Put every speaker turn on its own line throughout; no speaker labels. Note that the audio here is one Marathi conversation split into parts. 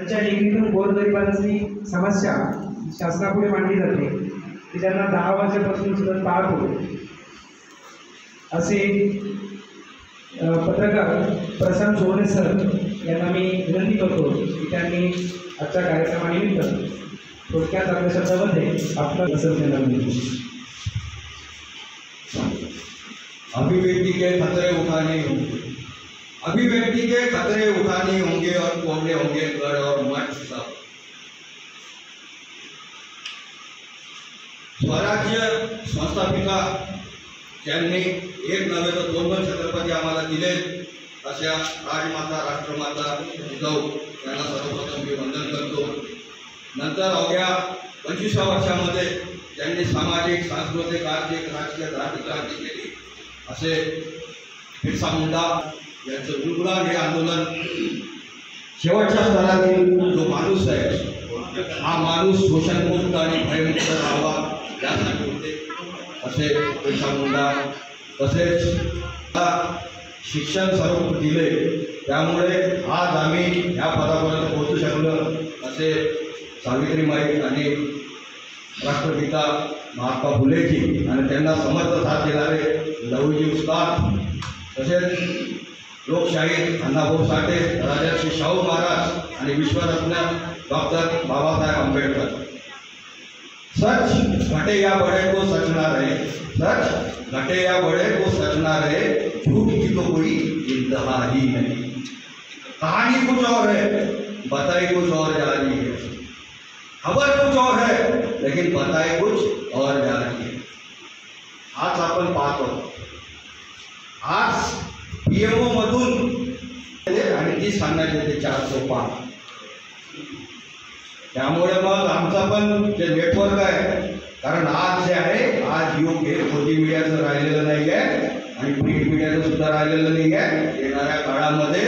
त्यांच्या लेखीतून गोरगरिबांची समस्या शासनापुढे मांडली जाते की त्यांना 10 वाजेपासून सुद्धा ताट होते असे पत्रकार प्रशांत सोने सर यांना मी विनंती करतो की त्यांनी आजच्या कार्यक्रमानिमित्त थोडक्यात आपल्या शब्दामध्ये आपलं असं देणार.
अभिव्यक्ति के खतरे उठाने होंगे, अभिव्यक्ति के खतरे उठाने होंगे और तोड़ने होंगे गढ़ और मठ सब. स्वराज्य संस्थापिका ज्यांनी एक नव्हे तर 2 छत्रपती आम्हाला दिले अशा राजमाता राष्ट्रमाता जिजाऊ यांना सर्वप्रथम मी वंदन करतो. नंतर अवघ्या 25 वर्षामध्ये त्यांनी सामाजिक सांस्कृतिक आर्थिक राजकीय धार्मिक क्रांती केली असे बिरसा मुंडा यांचं उलगुलान हे आंदोलन शेवटच्या स्तरातील जो माणूस आहे हा माणूस शोषणमुक्त आणि भयमुक्त राहावा यासाठी होते असे बिरसा मुंडा. तसेच शिक्षण सर्व दिले त्यामुळे आज आम्ही ह्या पदापर्यंत पोहोचू शकलो असे सावित्रीबाई आणि राष्ट्रपिता महात्मा फुलेजी आणि त्यांना समर्थ साथ देणारे लहुजी उस्ताद तसेच लोकशाहीर अण्णाभाऊ साठे राजर्षी शाहू महाराज आणि विश्वरत्न डॉक्टर बाबासाहेब आंबेडकर. सच घटे या बड़े को सचना रहे, सच घटे या बड़े को सचना रहे, झूठ की तो कोई इंतहा ही नहीं. कहानी कुछ और है बताई कुछ और जा रही है, खबर कुछ और है लेकिन बताई कुछ और जा रही है. आज आपण पाहतो आज पीएमओ मधून आणि ती सांगण्यात येते 405. त्यामुळे मग आमचा पण जे नेटवर्क आहे कारण आज जे आहे आज युग हे खोटी मीडियाचं राहिलेलं नाही आहे आणि प्रिंट मीडियाचं सुद्धा राहिलेलं नाही आहे. येणाऱ्या काळामध्ये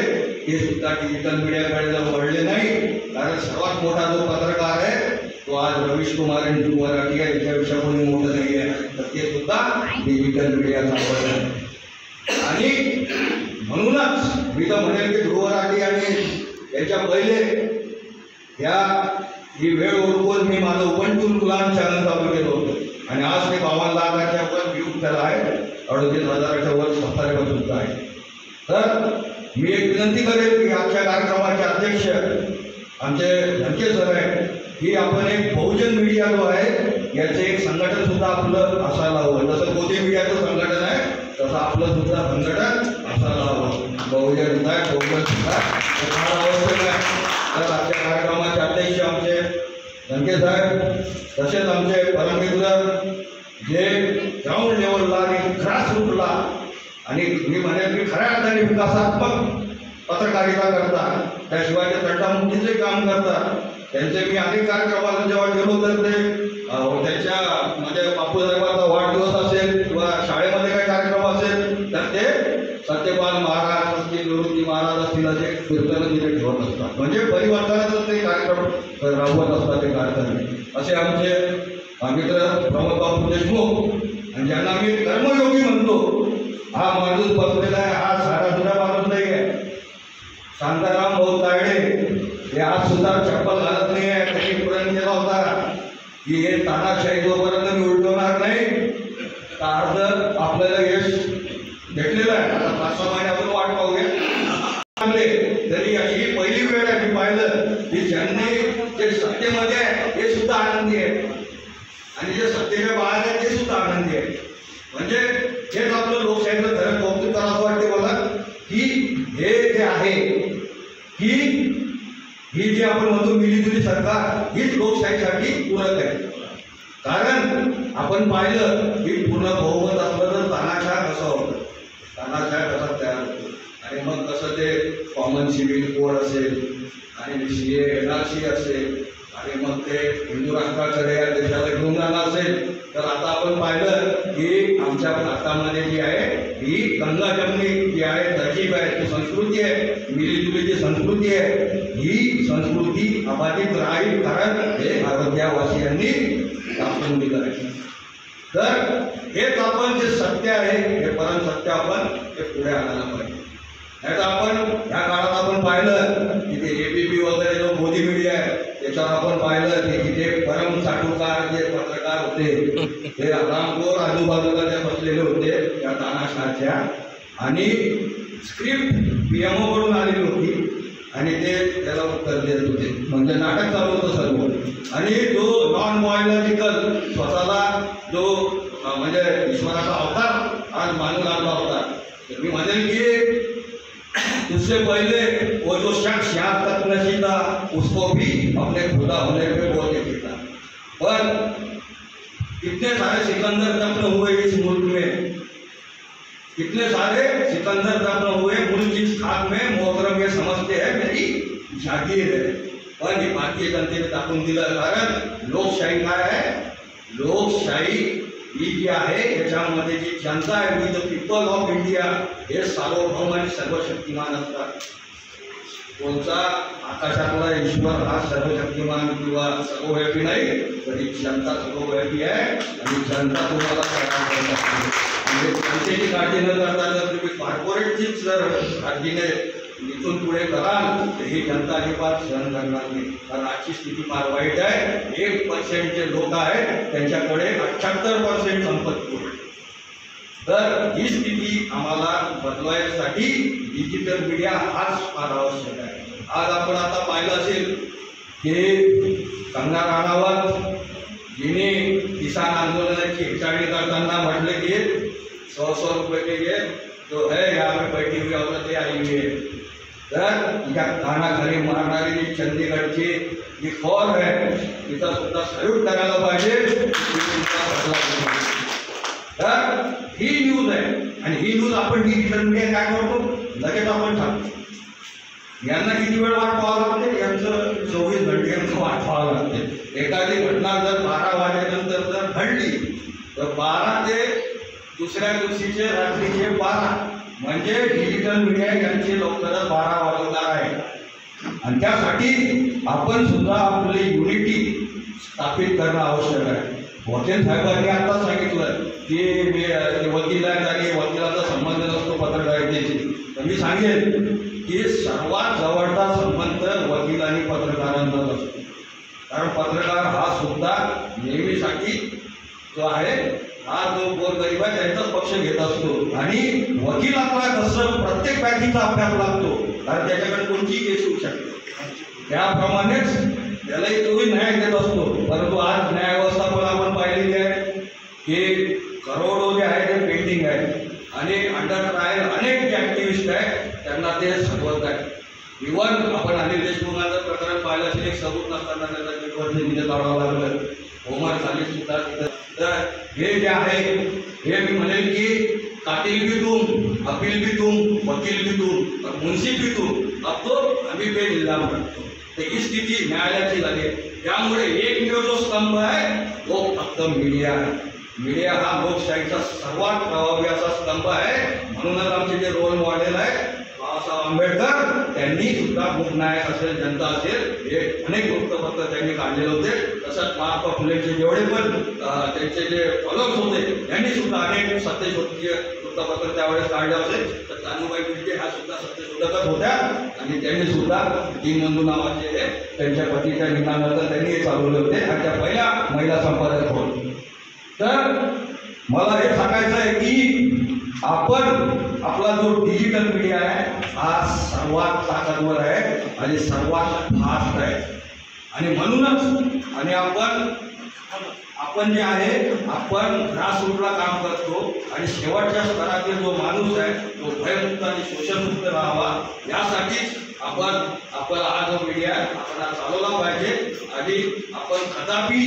हे सुद्धा डिजिटल मीडियाकडे जर वळले नाही कारण सर्वात मोठा जो पत्रकार आहे तो आज रवीश कुमार इंदू मराठी आहे त्याच्यापेक्षा कोणी मोठं नाही आहे तर ते सुद्धा डिजिटल मीडियाचा आहे. आणि म्हणूनच मी तर म्हणेल की ध्रुव राठी आणि याच्या पहिले ही वेळ ओळखून मी माझं उबंटू गुलाम चॅनल चालू केलं होतं आणि आज ते 52 लाखाच्या वर व्ह्यू त्याला आहे 38,000च्या वर सबस्क्रायबर सुद्धा आहे. तर मी एक विनंती करेल की आजच्या कार्यक्रमाचे अध्यक्ष आमचे धनके सर आहे की आपण एक बहुजन मीडिया जो आहे याचे एक संघटन सुद्धा आपलं असायला हवं. जसं मोदी मीडियाचं संघटन आहे तसं आपलं सुद्धा संघटन असायला हवं. बहुजन सुद्धा बहुजन सुद्धा फार आवश्यक आहे. तर आजच्या कार्यक्रमाचे अध्यक्ष आमचे धनके साहेब तसेच आमचे परममित्र जे ग्राउंड लेवलला आणि ग्रासरूटला आणि मी म्हणेल की खऱ्या अर्थाने विकासात्मक पत्रकारिता करतात त्याशिवाय ते तंटामुक्तीचे काम करतात. त्यांचे मी अनेक कार्यक्रमाला जेव्हा गेलो तर ते त्याच्यामध्ये बापूसाहेबांचा वाढदिवस असेल किंवा शाळेमध्ये काही कार्यक्रम असेल तर ते सत्यपाल महाराज असतील निवृत्ती महाराज असतील असे कीर्तन तिथे ठेवत असतात. म्हणजे परिवर्तनाचा ते कार्यक्रम राबवत असतात ते कार्यक्रम. असे आमचे मित्र प्रमोद बापू देशमुख आणि ज्यांना मी कर्मयोगी म्हणतो. हा माणूस बसलेला आहे हा साधा माणूस नाही आहे. शांताराम भाऊ तायडे हे आज सुद्धा चप्पल घालत नाही आहे. त्यांनी प्रण केला होता की हे तानाशाही जोपर्यंत मी उलटवणार नाही तर अर्ध आपल्याला यश भेटलेलं आहे. आता 5-6 महिने आपण वाट पाहूया. तरी अशी पहिली वेळ आहे मी पाहिलं की ज्यांनी जे सत्तेमध्ये आहे ते सुद्धा आनंदी आहे आणि जे सत्तेच्या बाहेर आहे ते सुद्धा आनंदी आहे. म्हणजे हेच आपलं लोकशाहीचं खरं कौतुक करावं वाटते मला की हे जे आहे ही जी आपण म्हणतो मिलीजुली सरकार हीच लोकशाहीसाठी पूरक आहे. कारण आपण पाहिलं की पूर्ण बहुमत असलं तर तानाशाह कसं होतं तानाशाह कसा तयार होतो आणि मग कसं ते कॉमन सिव्हिल कोड असेल आणि CA NRC असेल आणि मग ते हिंदू राष्ट्राकडे या देशाला घेऊन जाणार असेल. तर आता आपण पाहिलं की आमच्या भारतामध्ये जी आहे ही गंगा जमनी जी आहे तरकीब आहे ती संस्कृती आहे मिलीजुलीची संस्कृती आहे. ही संस्कृती अबाधित राहील कारण हे भारतीयवासियांनी दाखवून दिलं आहे. तर हेच आपण जे सत्य आहे हे परम सत्य आपण ते पुढे आणायला पाहिजे. नाही तर आपण ह्या काळात आपण पाहिलं की ते ABP वगैरे जो मोदी मीडिया आहे त्याच्यावर आपण पाहिलं की तिथे परम चाटुकार जे पत्रकार होते ते रामखोर आजूबाजूला जे बसलेले होते त्या तानाशाहच्या, आणि स्क्रिप्ट PMO कडून आलेली होती आणि ते त्याला उत्तर देत होते, म्हणजे नाटक चालू होतं सर्व. आणि जो नॉन बायोलॉजिकल स्वतःला जो म्हणजे ईश्वराचा अवतार आज मानू लागला होता, तर मी म्हणेल की उससे पहले वो जो शख्स यहाँ तक नशी था उसको भी अपने खुदा होने पे बहुत यकीन था. पर कितने सारे सिकंदर दफन हुए इस मुल्क में, कितने सारे सिकंदर दफन हुए, मुल्क इस खाक में मोहतरम ये समझते हैं मेरी जागीर है. पण ही भारतीय जनतेने दाखवून दिलं, कारण लोकशाही काय आहे, लोकशाही ही जी आहे याच्यामध्ये जी जनता आहे, we the people of India, हे सार्वभौम आणि सर्वशक्तिमान असतात. कोणता आकाशातला ईश्वर हा सर्वशक्तिमान किंवा सर्वव्यापी नाही, तरी जनता सर्वव्यापी आहे आणि जनता तुम्हाला म्हणजे जनतेची काळजी न करता जर तुम्ही कॉर्पोरेटचीच जर काळजीने इथून पुढे कराल तर ही जनता अजिबात सहन करणार नाही. कारण आजची स्थिती फार वाईट आहे. 1% जे लोक आहेत त्यांच्याकडे 78% संपत्ती आहे. तर ही स्थिती आम्हाला बदलवायसाठी डिजिटल मीडिया हाच फार आवश्यक आहे. आज आपण आता पाहिलं असेल की कंगना राणावत जिने किसान आंदोलनाची हेटाळणी करताना म्हटले की 100 रुपये के लिए जो है यहाँ पे बैठी हुई औरतें आई हुई है. तर या कानाखाली मारणारी जी चंदीगडची जी फौज आहे तिचा सुद्धा सल्यूट करायला पाहिजे. तर ही न्यूज आहे आणि ही न्यूज आपण डिजिटल मीडिया काय करतो, लगेच आपण सांगतो. यांना किती वेळ वाट पाहावं लागते, यांचं 24 घंटे यांचं वाट पाहावं लागते. एखादी घटना जर 12 वाजेनंतर जर घडली तर 12 ते दुसऱ्या दिवशीचे रात्रीचे 12 म्हणजे डिजिटल मीडिया यांची लवकरच 12 वाजवणार आहे. आणि त्यासाठी आपण सुद्धा आपली युनिटी स्थापित करणं आवश्यक आहे. वकील साहेबांनी आता सांगितलं की मी वकील आहेत आणि वकिलाचा संबंध नसतो पत्रकारितेशी, तर मी सांगेन की सर्वात जवळचा संबंध वकील आणि पत्रकारांचाच असतो. कारण पत्रकार हा सुद्धा नेहमीसाठी जो आहे हा जो गोरगरीब आहे त्यांचाच पक्ष घेत असतो. आणि वकील आपला कसं प्रत्येक बाबतीचा अभ्यास लागतो, कारण त्याच्याकडे कोणतीही केस होऊ शकते, त्याप्रमाणेच त्यालाही तोही न्याय देत असतो. परंतु आज न्यायव्यवस्था पण आपण पाहिलेली आहे की करोडो जे आहे ते पेंडिंग आहे आणि अंडर ट्रायल अनेक जे ॲक्टिव्हिस्ट आहेत त्यांना ते सवलत आहे. इव्हन आपण अनिल देशमुखांचं प्रकरण पाहिलं असेल, एक सबूत नसताना त्याला तिथे काढावं लागलं, होमर झाली सुद्धा तिथं. तर हे जे आहे हे मी म्हणेल की कातिल भी तुम, अपील भी तुम, वकील भी तुम, मुन्सिफ भी तुम, अब तो अभी पे जिल्हा म्हणतो. तर ही स्थिती न्यायालयाची झाली. त्यामुळे एकमेव जो स्तंभ आहे तो फक्त मीडिया आहे. मीडिया हा लोकशाहीचा सर्वात प्रभावी असा स्तंभ आहे. म्हणूनच आमचे जे रोल मॉडेल आहे बाबासाहेब आंबेडकर, त्यांनी सुद्धा मूकनायक असेल, जनता असेल, हे अनेक वृत्तपत्र त्यांनी काढलेले होते. तसंच महात्मा फुलेंचे जेवढे पण त्यांचे जे फॉलोअर्स होते त्यांनी सुद्धा अनेक सत्यशोधकीय वृत्तपत्र त्यावेळेस काढले असेल. तर तानुबाई पिंटे ह्या सुद्धा सत्यशोधकच होत्या आणि त्यांनी सुद्धा दीनबंधू नावाचे त्यांच्या पतीच्या निधनानंतर त्यांनी हे चालवले होते आणि त्या पहिल्या महिला संपादक होत. तर मला हे सांगायचं आहे की आपण आपला जो डिजिटल मीडिया आहे हा सर्वात ताकदवर आहे आणि सर्वात फास्ट आहे. आणि म्हणूनच आणि आपण जे आहे आपण ग्रासरूटला काम करतो आणि शेवटच्या स्तरातील जो माणूस आहे तो भयमुक्त आणि शोषणमुक्त राहावा, यासाठीच आपण आपला हा जो मीडिया आपण चालवला पाहिजे. आणि आपण कदापि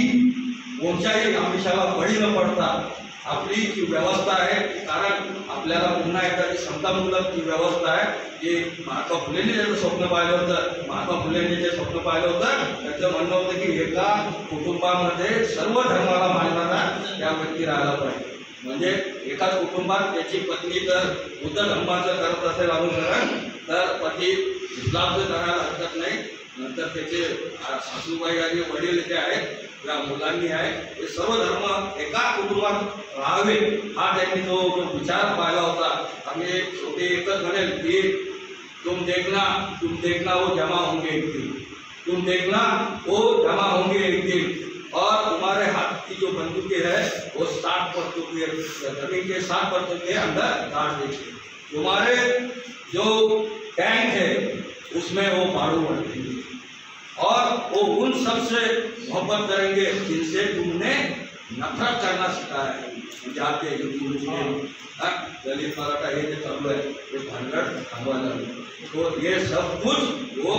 कोणत्याही आमिषाला बळी न पडता आपली जी व्यवस्था आहे, कारण आपल्याला पुन्हा एकदा जी समतामूलक जी व्यवस्था आहे की महात्मा फुलेंनी ज्याचं स्वप्न पाहिलं होतं, महात्मा फुलेंनी जे स्वप्न पाहिलं होतं त्याचं म्हणणं होतं की एका कुटुंबामध्ये सर्व धर्माला मानणारा त्या व्यक्ती राहायला पाहिजे. म्हणजे एकाच कुटुंबात त्याची पत्नी जर बुद्ध धर्माचं करत असेल अनुसरण तर पती इस्लामचं करायला हरकत नाही. नंतर त्याचे सासूबाई आणि वडील जे आहेत या मुलांनी आहे हे सर्व धर्म एका कुटुंबात राहावे हा त्यांनी जो विचार पाहिला होता. आम्ही शेवटी एकच म्हणेल की तुम देखना वो जमा होंगे एक दिन, तुम देखना वो जमा होंगे एक दिन, और तुम्हारे हाथ की जो बंदूकें है वो 60% के जमीन के 60% के अंदर गाड़ देंगे, तुम्हारे जो टैंक है उसमें वो बारूद भर देंगे, और वो उन सब से मोहब्बत करेंगे जिनसे तुमने नफरत करना सिखाया है। जाते दलित मराठा हे जे चालू आहे ते भानगड थांबवायला, तो ये सब कुछ वो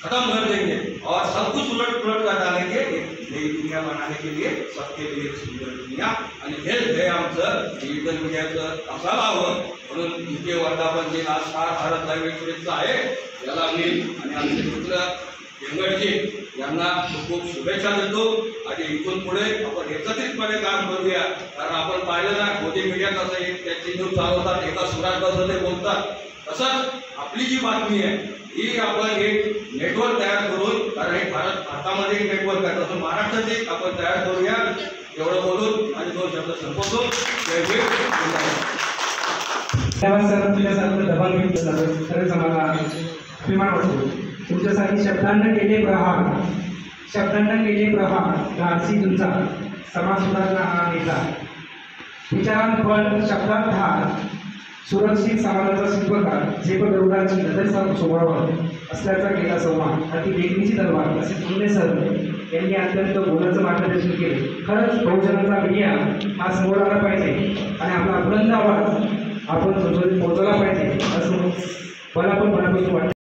खत्म कर देंगे और सब कुछ उलट पुलट कर डालेंगे, एक नई दुनिया बनाने के लिए, सबके लिए एक सुंदर दुनिया। आणि हेच ध्येय आमचं डिजिटल मीडियाचं असायला हवं, म्हणून इथे वर्धापन दिन आज स्टार भारत लाईव्ह एक्सप्रेसचं आहे, याला मी आणि आमचे मित्र वेंगडजी यांना खूप शुभेच्छा देतो। आणि इथून पुढे आपण एकत्रितपणे काम करूया, कारण आपण पाहिलं ना मोदी मीडिया कसं एक त्याची न्यूज चालवतात, एका सुरात कसं ते बोलतात, तसंच आपली जी बातमी आहे ही आपण एक नेटवर्क तयार करून, कारण हे भारतामध्ये एक नेटवर्क आहे, तसं महाराष्ट्रात एक आपण तयार करूया। एवढं बोलून आणि 2 शब्द संपवतो। जय भीम।
धन्यवाद सर, तुमच्यासारखं दबाव घेतलं खरंच आम्हाला अभिमान वाटतो। तुमच्यासाठी शब्दांना केले प्रहार धाडसी तुमचा समाज सुधारणा हा नेता, विचारांत पण शब्दांत धार, सुरक्षित समाजाचा शिल्पकार, जे पण गरुडाची नजर सोमावर असल्याचा केला संवाद, अति लेखणीची तलवार असे सुंदर सर यांनी अत्यंत बोलाचं मार्गदर्शन केले। खरंच बहुजनाचा मीडिया हा समोर आला पाहिजे आणि आपला बुलंद आवाज आपण पोहोचवला पाहिजे असं मला पण मनापासून वाटतं।